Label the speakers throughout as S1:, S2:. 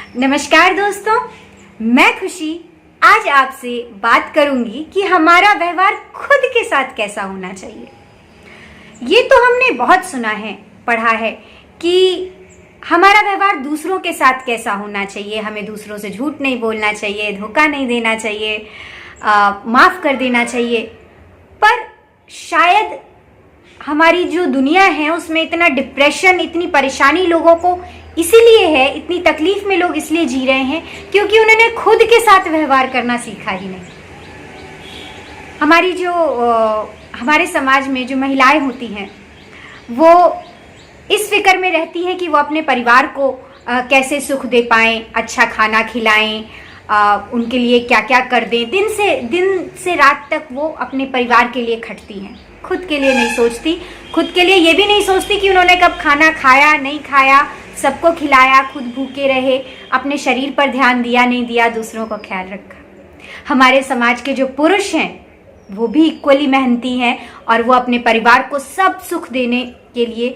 S1: नमस्कार दोस्तों, मैं खुशी आज आपसे बात करूंगी कि हमारा व्यवहार खुद के साथ कैसा होना चाहिए। ये तो हमने बहुत सुना है, पढ़ा है कि हमारा व्यवहार दूसरों के साथ कैसा होना चाहिए। हमें दूसरों से झूठ नहीं बोलना चाहिए, धोखा नहीं देना चाहिए, माफ़ कर देना चाहिए। पर शायद हमारी जो दुनिया है उसमें इतना डिप्रेशन, इतनी परेशानी लोगों को इसीलिए है, इतनी तकलीफ में लोग इसलिए जी रहे हैं क्योंकि उन्होंने खुद के साथ व्यवहार करना सीखा ही नहीं। हमारे समाज में जो महिलाएं होती हैं वो इस फिक्र में रहती हैं कि वो अपने परिवार को कैसे सुख दे पाएं, अच्छा खाना खिलाएं, उनके लिए क्या क्या कर दें। दिन से रात तक वो अपने परिवार के लिए खटती हैं, खुद के लिए नहीं सोचती। खुद के लिए ये भी नहीं सोचती कि उन्होंने कब खाना खाया नहीं खाया, सबको खिलाया, खुद भूखे रहे, अपने शरीर पर ध्यान दिया नहीं दिया, दूसरों को ख्याल रखा। हमारे समाज के जो पुरुष हैं वो भी इक्वली मेहनती हैं और वो अपने परिवार को सब सुख देने के लिए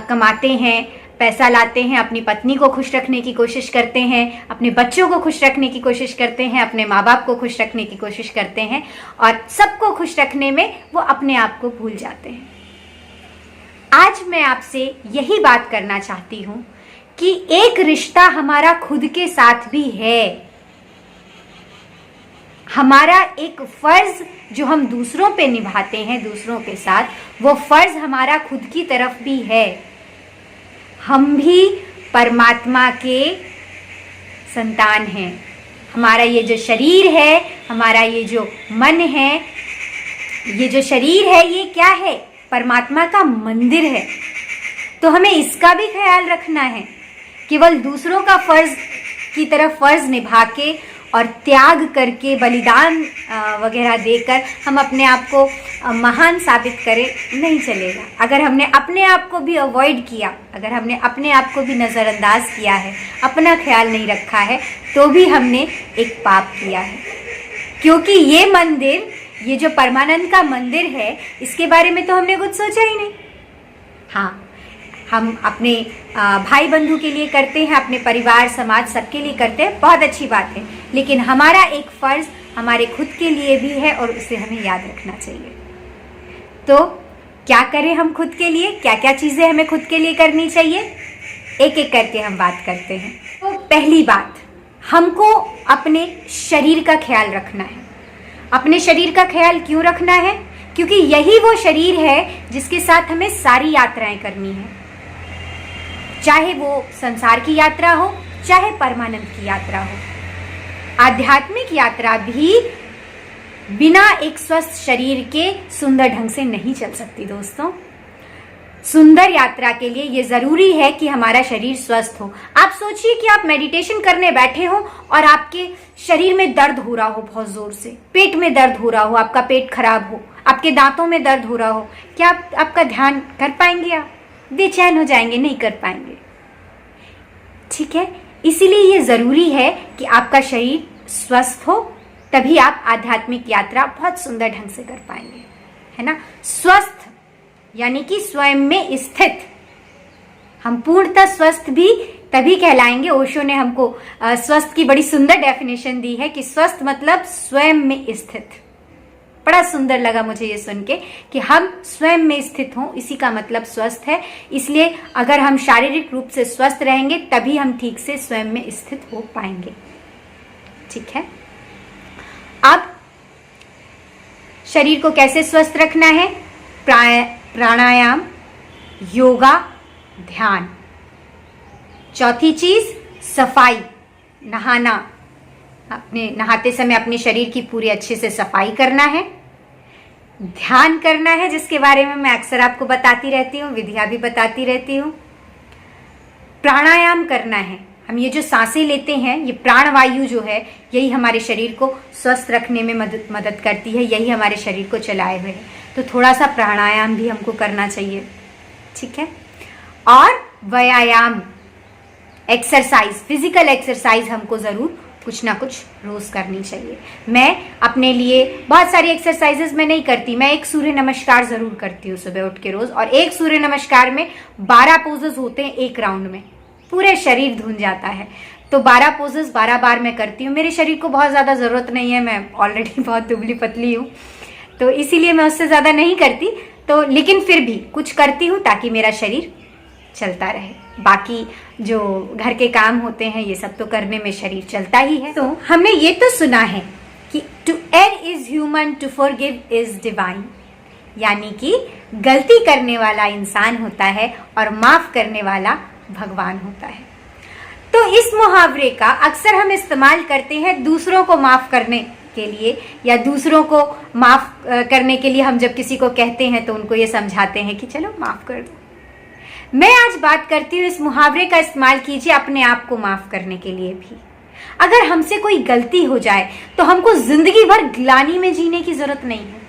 S1: कमाते हैं, पैसा लाते हैं, अपनी पत्नी को खुश रखने की कोशिश करते हैं, अपने बच्चों को खुश रखने की कोशिश करते हैं, अपने माँ बाप को खुश रखने की कोशिश करते हैं और सबको खुश रखने में वो अपने आप को भूल जाते हैं। आज मैं आपसे यही बात करना चाहती हूँ कि एक रिश्ता हमारा खुद के साथ भी है। हमारा एक फर्ज जो हम दूसरों पे निभाते हैं, दूसरों के साथ, वो फर्ज हमारा खुद की तरफ भी है। हम भी परमात्मा के संतान हैं। हमारा ये जो शरीर है, हमारा ये जो मन है, ये जो शरीर है, ये क्या है? परमात्मा का मंदिर है। तो हमें इसका भी ख्याल रखना है। केवल दूसरों का फर्ज की तरफ फर्ज निभा के और त्याग करके, बलिदान वगैरह देकर हम अपने आप को महान साबित करें नहीं चलेगा। अगर हमने अपने आप को भी अवॉइड किया, अगर हमने अपने आप को भी नज़रअंदाज किया है, अपना ख्याल नहीं रखा है, तो भी हमने एक पाप किया है। क्योंकि ये मंदिर, ये जो परमानंद का मंदिर है, इसके बारे में तो हमने कुछ सोचा ही नहीं। हाँ, हम अपने भाई बंधु के लिए करते हैं, अपने परिवार समाज सबके लिए करते हैं, बहुत अच्छी बात है। लेकिन हमारा एक फ़र्ज़ हमारे खुद के लिए भी है और उसे हमें याद रखना चाहिए। तो क्या करें हम खुद के लिए, क्या क्या चीज़ें हमें खुद के लिए करनी चाहिए, एक एक करके हम बात करते हैं। तो पहली बात, हमको अपने शरीर का ख्याल रखना है। अपने शरीर का ख्याल क्यों रखना है? क्योंकि यही वो शरीर है जिसके साथ हमें सारी यात्राएं करनी है। चाहे वो संसार की यात्रा हो, चाहे परमानंद की यात्रा हो। आध्यात्मिक यात्रा भी बिना एक स्वस्थ शरीर के सुंदर ढंग से नहीं चल सकती दोस्तों। सुंदर यात्रा के लिए ये जरूरी है कि हमारा शरीर स्वस्थ हो। आप सोचिए कि आप मेडिटेशन करने बैठे हो और आपके शरीर में दर्द हो रहा हो, बहुत जोर से पेट में दर्द हो रहा हो, आपका पेट खराब हो, आपके दांतों में दर्द हो रहा हो, क्या आपका ध्यान कर पाएंगे? आप बेचैन हो जाएंगे, नहीं कर पाएंगे। ठीक है, इसीलिए ये जरूरी है कि आपका शरीर स्वस्थ हो, तभी आप आध्यात्मिक यात्रा बहुत सुंदर ढंग से कर पाएंगे, है ना। स्वस्थ यानी कि स्वयं में स्थित। हम पूर्णतः स्वस्थ भी तभी कहलाएंगे। ओशो ने हमको स्वस्थ की बड़ी सुंदर डेफिनेशन दी है कि स्वस्थ मतलब स्वयं में स्थित। बड़ा सुंदर लगा मुझे ये सुन के कि हम स्वयं में स्थित हों, इसी का मतलब स्वस्थ है। इसलिए अगर हम शारीरिक रूप से स्वस्थ रहेंगे तभी हम ठीक से स्वयं में स्थित हो पाएंगे। ठीक है, अब शरीर को कैसे स्वस्थ रखना है? प्राणायाम, योगा, ध्यान। चौथी चीज सफाई, नहाना। अपने नहाते समय अपने शरीर की पूरी अच्छे से सफाई करना है। ध्यान करना है, जिसके बारे में मैं अक्सर आपको बताती रहती हूँ, विधियां भी बताती रहती हूँ। प्राणायाम करना है। हम ये जो सांसें लेते हैं, ये प्राणवायु जो है, यही हमारे शरीर को स्वस्थ रखने में मदद करती है, यही हमारे शरीर को चलाए हुए है। तो थोड़ा सा प्राणायाम भी हमको करना चाहिए। ठीक है, और व्यायाम, एक्सरसाइज, फिजिकल एक्सरसाइज हमको ज़रूर कुछ ना कुछ रोज़ करनी चाहिए। मैं अपने लिए बहुत सारी एक्सरसाइजेज मैं नहीं करती, मैं एक सूर्य नमस्कार ज़रूर करती हूँ सुबह उठ के रोज़, और एक सूर्य नमस्कार में 12 पोजेज होते हैं एक राउंड में। पूरे शरीर धुन जाता है। तो 12 पोजेस 12 बार मैं करती हूँ। मेरे शरीर को बहुत ज़्यादा ज़रूरत नहीं है, मैं ऑलरेडी बहुत दुबली पतली हूँ, तो इसीलिए मैं उससे ज़्यादा नहीं करती। तो लेकिन फिर भी कुछ करती हूँ ताकि मेरा शरीर चलता रहे। बाकी जो घर के काम होते हैं ये सब तो करने में शरीर चलता ही है। तो हमने ये तो सुना है कि to err is human, to forgive is divine, यानी कि गलती करने वाला इंसान होता है और माफ करने वाला भगवान होता है। तो इस मुहावरे का अक्सर हम इस्तेमाल करते हैं दूसरों को माफ करने के लिए, या दूसरों को माफ करने के लिए हम जब किसी को कहते हैं तो उनको ये समझाते हैं कि चलो माफ कर दो। मैं आज बात करती हूँ इस मुहावरे का इस्तेमाल कीजिए अपने आप को माफ करने के लिए भी। अगर हमसे कोई गलती हो जाए तो हमको जिंदगी भर ग्लानि में जीने की जरूरत नहीं है।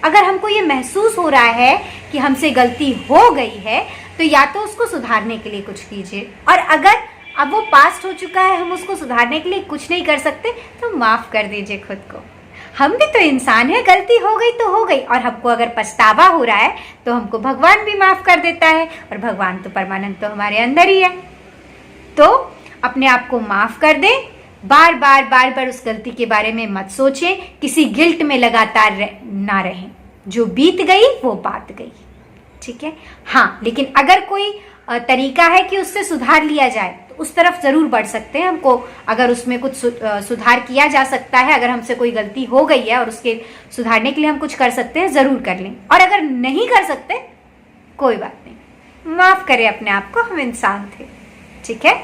S1: अगर हमको ये महसूस हो रहा है कि हमसे गलती हो गई है तो या तो उसको सुधारने के लिए कुछ कीजिए, और अगर अब वो पास्ट हो चुका है, हम उसको सुधारने के लिए कुछ नहीं कर सकते, तो माफ कर दीजिए खुद को। हम भी तो इंसान है, गलती हो गई तो हो गई, और हमको अगर पछतावा हो रहा है तो हमको भगवान भी माफ कर देता है, और भगवान तो परमानंद तो हमारे अंदर ही है। तो अपने आप को माफ कर दें, बार बार उस गलती के बारे में मत सोचें, किसी गिल्ट में लगातार ना रहें। जो बीत गई वो बात गई, ठीक है। हाँ, लेकिन अगर कोई तरीका है कि उससे सुधार लिया जाए तो उस तरफ जरूर बढ़ सकते हैं। हमको अगर उसमें कुछ सुधार किया जा सकता है, अगर हमसे कोई गलती हो गई है और उसके सुधारने के लिए हम कुछ कर सकते हैं, जरूर कर लें। और अगर नहीं कर सकते कोई बात नहीं, माफ करें अपने आप को, हम इंसान थे, ठीक है।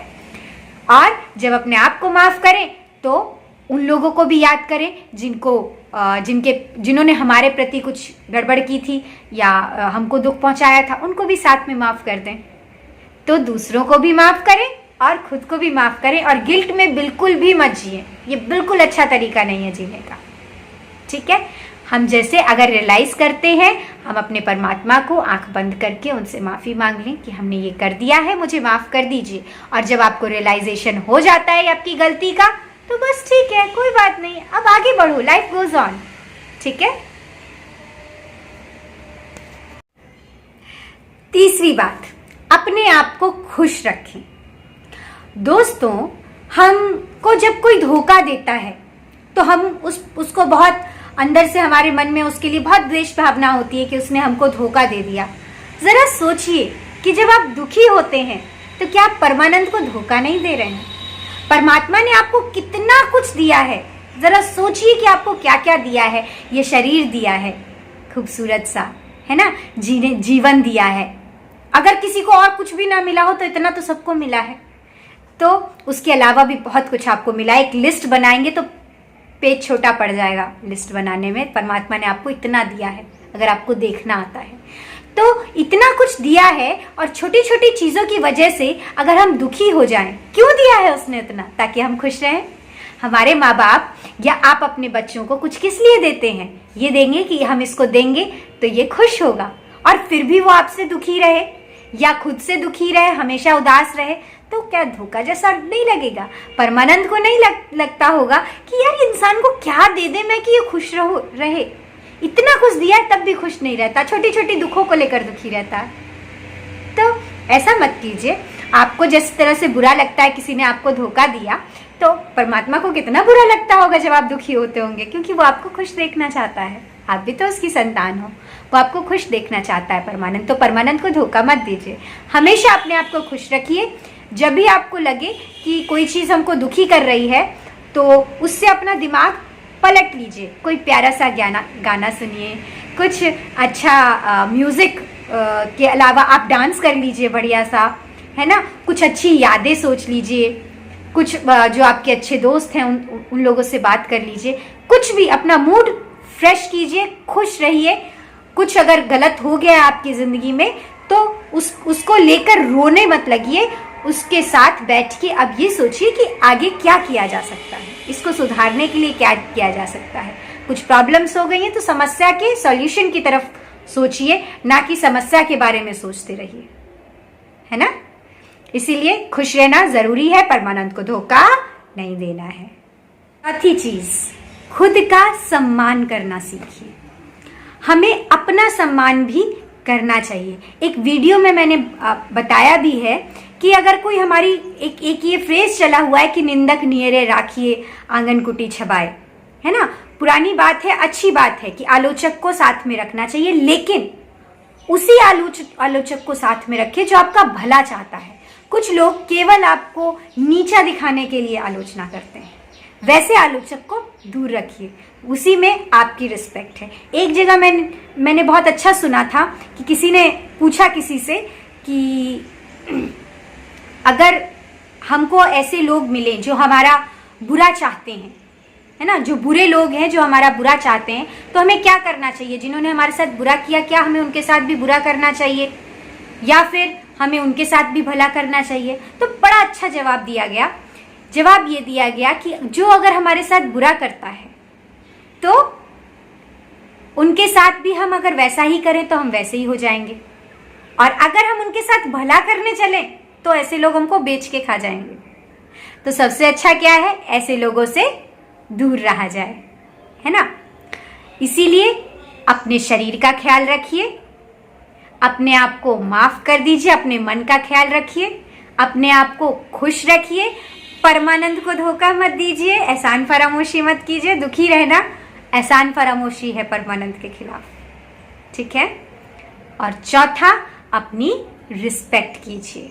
S1: और जब अपने आप को माफ करें तो उन लोगों को भी याद करें जिन्होंने हमारे प्रति कुछ गड़बड़ की थी या हमको दुख पहुंचाया था, उनको भी साथ में माफ कर दें। तो दूसरों को भी माफ करें और खुद को भी माफ करें, और गिल्ट में बिल्कुल भी मत जिए, ये बिल्कुल अच्छा तरीका नहीं है जीने का, ठीक है। हम जैसे अगर रियलाइज करते हैं, हम अपने परमात्मा को आंख बंद करके उनसे माफ़ी मांग लें कि हमने ये कर दिया है, मुझे माफ़ कर दीजिए। और जब आपको रियलाइजेशन हो जाता है आपकी गलती का, तो बस ठीक है, कोई बात नहीं, अब आगे बढ़ो, लाइफ गोज ऑन, ठीक है। तीसरी बात, अपने आप को खुश रखें। दोस्तों, हमको जब कोई धोखा देता है तो हम उसको बहुत अंदर से, हमारे मन में उसके लिए बहुत द्वेष भावना होती है कि उसने हमको धोखा दे दिया। जरा सोचिए कि जब आप दुखी होते हैं तो क्या आप परमानंद को धोखा नहीं दे रहे हैं? परमात्मा ने आपको कितना कुछ दिया है, जरा सोचिए कि आपको क्या क्या दिया है। ये शरीर दिया है खूबसूरत सा, है ना, जीवन दिया है। अगर किसी को और कुछ भी ना मिला हो तो इतना तो सबको मिला है। तो उसके अलावा भी बहुत कुछ आपको मिला है। एक लिस्ट बनाएंगे तो पेज छोटा पड़ जाएगा लिस्ट बनाने में। परमात्मा ने आपको इतना दिया है, अगर आपको देखना आता है तो इतना कुछ दिया है। और छोटी छोटी चीज़ों की वजह से अगर हम दुखी हो जाएं, क्यों दिया है उसने इतना? ताकि हम खुश रहें। हमारे माँ बाप या आप अपने बच्चों को कुछ किस लिए देते हैं? ये देंगे कि हम इसको देंगे तो ये खुश होगा, और फिर भी वो आपसे दुखी रहे या खुद से दुखी रहे, हमेशा उदास रहे, तो क्या धोखा जैसा नहीं लगेगा? परमानंद को नहीं लगता होगा कि यार इंसान को क्या दे दे मैं कि ये खुश रहे। इतना कुछ दिया है तब भी खुश नहीं रहता, छोटी छोटी दुखों को लेकर दुखी रहता है। तो ऐसा मत कीजिए। आपको जिस तरह से बुरा लगता है किसी ने आपको धोखा दिया, तो परमात्मा को कितना बुरा लगता होगा जब आप दुखी होते होंगे, क्योंकि वो आपको खुश देखना चाहता है। आप भी तो उसकी संतान हो, वो आपको खुश देखना चाहता है परमानंद। तो परमानंद को धोखा मत दीजिए, हमेशा अपने आप को खुश रखिए। जब भी आपको लगे कि कोई चीज़ हमको दुखी कर रही है तो उससे अपना दिमाग पलट लीजिए। कोई प्यारा सा गाना सुनिए, कुछ अच्छा म्यूज़िक के अलावा आप डांस कर लीजिए बढ़िया सा, है ना। कुछ अच्छी यादें सोच लीजिए, कुछ जो आपके अच्छे दोस्त हैं उन लोगों से बात कर लीजिए। कुछ भी अपना मूड फ्रेश कीजिए, खुश रहिए। कुछ अगर गलत हो गया आपकी ज़िंदगी में तो उसको लेकर रोने मत लगिए। उसके साथ बैठ के अब ये सोचिए कि आगे क्या किया जा सकता है, इसको सुधारने के लिए क्या किया जा सकता है। कुछ प्रॉब्लम्स हो गई हैं तो समस्या के सॉल्यूशन की तरफ सोचिए, ना कि समस्या के बारे में सोचते रहिए, है ना। इसीलिए खुश रहना जरूरी है, परमानंद को धोखा नहीं देना है। चौथी चीज, खुद का सम्मान करना सीखिए। हमें अपना सम्मान भी करना चाहिए। एक वीडियो में मैंने बताया भी है कि अगर कोई हमारी एक ये फ्रेज चला हुआ है कि निंदक नियरे राखिए आंगन कुटी छबाए, है ना। पुरानी बात है, अच्छी बात है कि आलोचक को साथ में रखना चाहिए, लेकिन उसी आलोचक को साथ में रखिए जो आपका भला चाहता है। कुछ लोग केवल आपको नीचा दिखाने के लिए आलोचना करते हैं, वैसे आलोचक को दूर रखिए, उसी में आपकी रिस्पेक्ट है। एक जगह मैंने बहुत अच्छा सुना था कि किसी ने पूछा किसी से कि अगर हमको ऐसे लोग मिले जो हमारा बुरा चाहते हैं, है ना, जो बुरे लोग हैं जो हमारा बुरा चाहते हैं, तो हमें क्या करना चाहिए? जिन्होंने हमारे साथ बुरा किया, क्या हमें उनके साथ भी बुरा करना चाहिए या फिर हमें उनके साथ भी भला करना चाहिए? तो बड़ा अच्छा जवाब दिया गया। जवाब ये दिया गया कि जो अगर हमारे साथ बुरा करता है तो उनके साथ भी हम अगर वैसा ही करें तो हम वैसे ही हो जाएंगे, और अगर हम उनके साथ भला करने चलें तो ऐसे लोग हमको बेच के खा जाएंगे। तो सबसे अच्छा क्या है? ऐसे लोगों से दूर रहा जाए, है ना। इसीलिए अपने शरीर का ख्याल रखिए, अपने आप को माफ कर दीजिए, अपने मन का ख्याल रखिए, अपने आप को खुश रखिए, परमानंद को धोखा मत दीजिए, एहसान फरामोशी मत कीजिए। दुखी रहना एहसान फरामोशी है परमानंद के खिलाफ, ठीक है। और चौथा, अपनी रिस्पेक्ट कीजिए।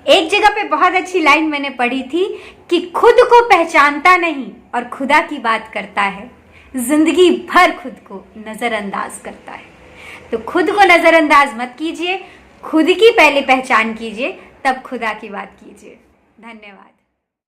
S1: एक जगह पे बहुत अच्छी लाइन मैंने पढ़ी थी कि खुद को पहचानता नहीं और खुदा की बात करता है, जिंदगी भर खुद को नजरअंदाज करता है। तो खुद को नजरअंदाज मत कीजिए, खुद की पहले पहचान कीजिए, तब खुदा की बात कीजिए। धन्यवाद।